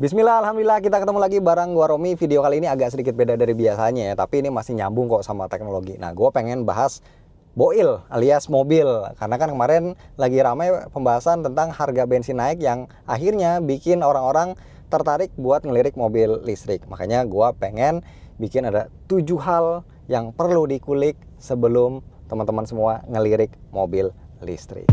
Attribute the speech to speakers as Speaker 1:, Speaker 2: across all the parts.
Speaker 1: Bismillah, alhamdulillah kita ketemu lagi bareng gua Romi. Video kali ini agak sedikit beda dari biasanya ya, tapi ini masih nyambung kok sama teknologi. Nah, gua pengen bahas Boil alias mobil, karena kan kemarin lagi ramai pembahasan tentang harga bensin naik yang akhirnya bikin orang-orang tertarik buat ngelirik mobil listrik. Makanya gua pengen bikin ada 7 hal yang perlu dikulik sebelum teman-teman semua ngelirik mobil listrik.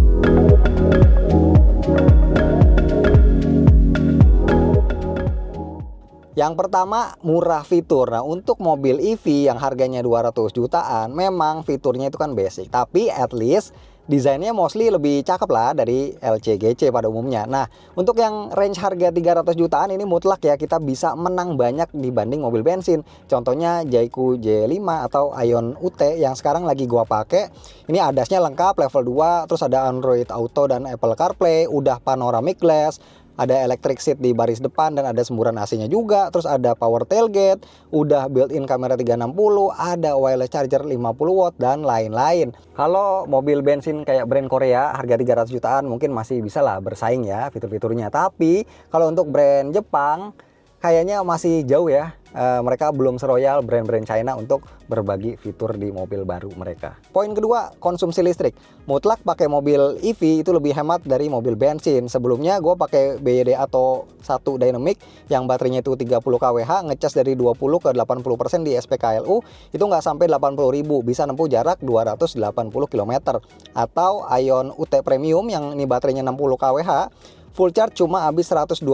Speaker 1: Yang pertama, murah fitur. Nah, untuk mobil EV yang harganya 200 jutaan, memang fiturnya itu kan basic. Tapi at least desainnya mostly lebih cakep lah dari LCGC pada umumnya. Nah, untuk yang range harga 300 jutaan ini mutlak ya, kita bisa menang banyak dibanding mobil bensin. Contohnya Jayco J5 atau Ion UT yang sekarang lagi gua pakai. Ini ADAS-nya lengkap, level 2, terus ada Android Auto dan Apple CarPlay, udah panoramic glass, ada electric seat di baris depan dan ada semburan AC-nya juga. Terus ada power tailgate, udah built-in kamera 360, ada wireless charger 50 watt dan lain-lain. Kalau mobil bensin kayak brand Korea harga 300 jutaan mungkin masih bisa lah bersaing ya fitur-fiturnya. Tapi kalau untuk brand Jepang kayaknya masih jauh ya. Mereka belum seroyal brand-brand China untuk berbagi fitur di mobil baru mereka. Poin kedua, konsumsi listrik. Mutlak pakai mobil EV itu lebih hemat dari mobil bensin. Sebelumnya gue pakai BYD Atto 1 Dynamic yang baterainya itu 30 kWh, ngecas dari 20 ke 80% di SPKLU, itu nggak sampai 80.000, bisa nempuh jarak 280 km. Atau Ion UT Premium yang ini baterainya 60 kWh, full charge cuma habis 120.000,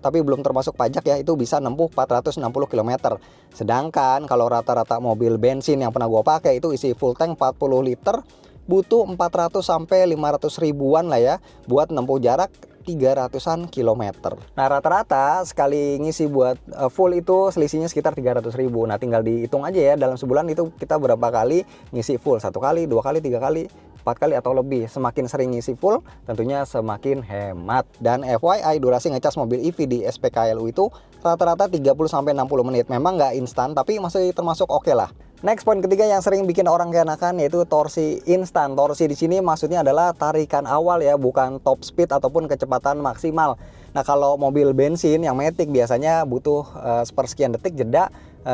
Speaker 1: tapi belum termasuk pajak ya, itu bisa nempuh 460 km. Sedangkan kalau rata-rata mobil bensin yang pernah gua pakai itu isi full tank 40 liter, butuh 400 sampai 500 ribuan lah ya buat nempuh jarak 300-an kilometer. Nah, rata-rata sekali ngisi buat full itu selisihnya sekitar 300.000. Nah, tinggal dihitung aja ya dalam sebulan itu kita berapa kali ngisi full, 1 kali, 2 kali, 3 kali, 4 kali atau lebih. Semakin sering ngisi full tentunya semakin hemat. Dan FYI, durasi ngecas mobil EV di SPKLU itu rata-rata 30-60 menit. Memang nggak instan tapi masih termasuk oke lah. Next, poin ketiga yang sering bikin orang keenakan yaitu torsi instan. Torsi di sini maksudnya adalah tarikan awal ya, bukan top speed ataupun kecepatan maksimal. Nah, kalau mobil bensin yang matic biasanya butuh sepersekian detik jeda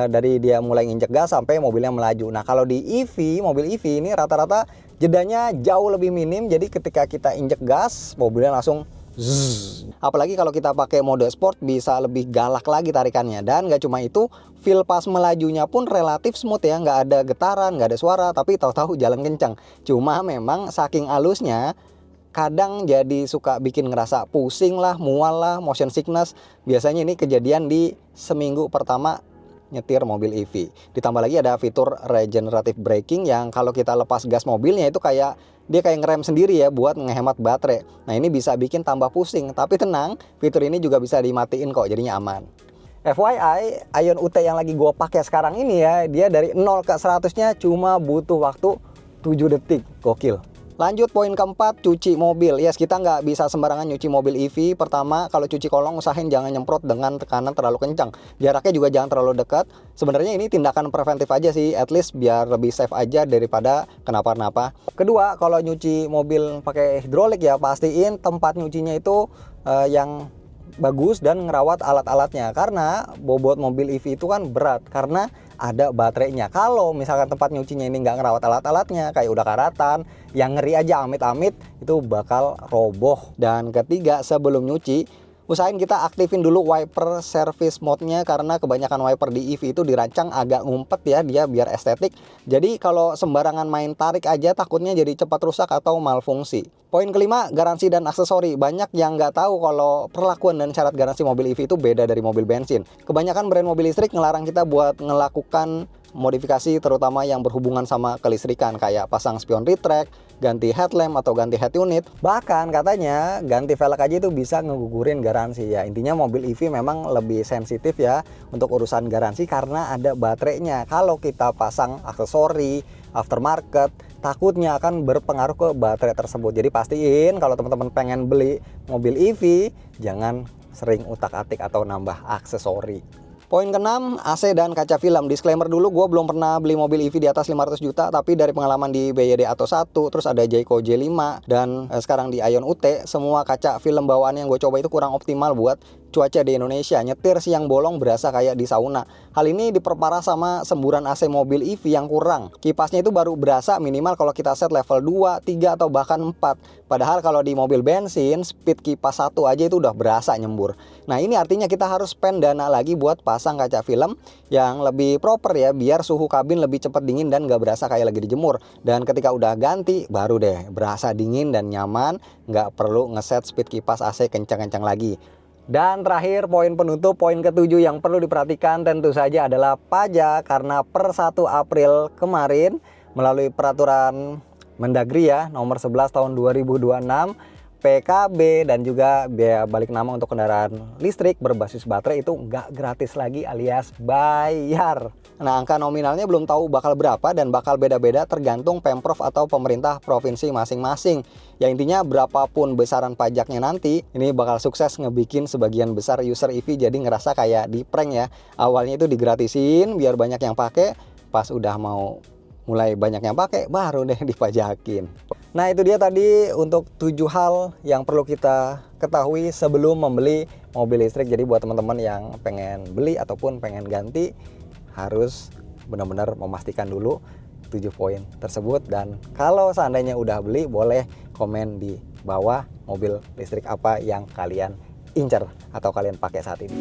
Speaker 1: dari dia mulai nginjek gas sampai mobilnya melaju. Nah, kalau di EV, mobil EV ini rata-rata jedanya jauh lebih minim. Jadi ketika kita injek gas, mobilnya langsung zzz. Apalagi kalau kita pakai mode sport bisa lebih galak lagi tarikannya. Dan gak cuma itu, feel pas melajunya pun relatif smooth ya, nggak ada getaran, nggak ada suara, tapi tahu-tahu jalan kencang. Cuma memang saking halusnya kadang jadi suka bikin ngerasa pusing lah, mual lah, motion sickness. Biasanya ini kejadian di seminggu pertama nyetir mobil EV. Ditambah lagi ada fitur regenerative braking yang kalau kita lepas gas mobilnya itu dia kayak ngerem sendiri ya buat menghemat baterai. Nah, ini bisa bikin tambah pusing, tapi tenang, fitur ini juga bisa dimatiin kok, jadinya aman. FYI, Ion UT yang lagi gue pakai sekarang ini ya, dia dari 0 ke 100-nya cuma butuh waktu 7 detik. Gokil. Lanjut, poin keempat, cuci mobil. Yes, kita nggak bisa sembarangan nyuci mobil EV. Pertama, kalau cuci kolong usahain jangan nyemprot dengan tekanan terlalu kencang. Jaraknya juga jangan terlalu dekat. Sebenarnya ini tindakan preventif aja sih, at least biar lebih safe aja daripada kenapa-napa. Kedua, kalau nyuci mobil pakai hidrolik ya, pastiin tempat nyucinya itu yang bagus dan ngerawat alat-alatnya, karena bobot mobil EV itu kan berat karena ada baterainya. Kalau misalkan tempat nyucinya ini nggak ngerawat alat-alatnya, kayak udah karatan, yang ngeri aja amit-amit itu bakal roboh. Dan ketiga, sebelum nyuci usahain kita aktifin dulu wiper service mode-nya, karena kebanyakan wiper di EV itu dirancang agak ngumpet ya, dia biar estetik. Jadi kalau sembarangan main tarik aja takutnya jadi cepat rusak atau malfungsi. Poin kelima, garansi dan aksesori. Banyak yang nggak tahu kalau perlakuan dan syarat garansi mobil EV itu beda dari mobil bensin. Kebanyakan brand mobil listrik ngelarang kita buat ngelakukan modifikasi terutama yang berhubungan sama kelistrikan, kayak pasang spion retract, ganti headlamp atau ganti head unit. Bahkan katanya ganti velg aja itu bisa ngegugurin garansi ya. Intinya mobil EV memang lebih sensitif ya untuk urusan garansi karena ada baterainya. Kalau kita pasang aksesori aftermarket, takutnya akan berpengaruh ke baterai tersebut. Jadi pastiin kalau teman-teman pengen beli mobil EV jangan sering utak-atik atau nambah aksesori. Poin ke-6, AC dan kaca film. Disclaimer dulu, gue belum pernah beli mobil EV di atas 500 juta, tapi dari pengalaman di BYD Atto 1, terus ada Jayco J5, dan sekarang di Ion UT, semua kaca film bawaan yang gue coba itu kurang optimal buat cuaca di Indonesia, nyetir siang bolong berasa kayak di sauna. Hal ini diperparah sama semburan AC mobil EV yang kurang. Kipasnya itu baru berasa minimal kalau kita set level 2, 3 atau bahkan 4. Padahal kalau di mobil bensin, speed kipas 1 aja itu udah berasa nyembur. Nah, ini artinya kita harus spend dana lagi buat pasang kaca film yang lebih proper ya, biar suhu kabin lebih cepat dingin dan nggak berasa kayak lagi dijemur. Dan ketika udah ganti, baru deh berasa dingin dan nyaman, nggak perlu ngeset speed kipas AC kencang-kencang lagi. Dan terakhir, poin penutup, poin ketujuh yang perlu diperhatikan tentu saja adalah pajak, karena per 1 April kemarin melalui peraturan Mendagri ya nomor 11 tahun 2026, PKB dan juga biaya balik nama untuk kendaraan listrik berbasis baterai itu nggak gratis lagi alias bayar. Nah, angka nominalnya belum tahu bakal berapa dan bakal beda-beda tergantung Pemprov atau pemerintah provinsi masing-masing. Ya intinya berapapun besaran pajaknya nanti, ini bakal sukses ngebikin sebagian besar user EV jadi ngerasa kayak di prank ya. Awalnya itu digratisin biar banyak yang pakai, pas udah mau mulai banyak yang pakai baru deh dipajakin. Nah, itu dia tadi untuk 7 hal yang perlu kita ketahui sebelum membeli mobil listrik. Jadi buat teman-teman yang pengen beli ataupun pengen ganti, harus benar-benar memastikan dulu 7 poin tersebut. Dan kalau seandainya udah beli, boleh komen di bawah mobil listrik apa yang kalian incer atau kalian pakai saat ini.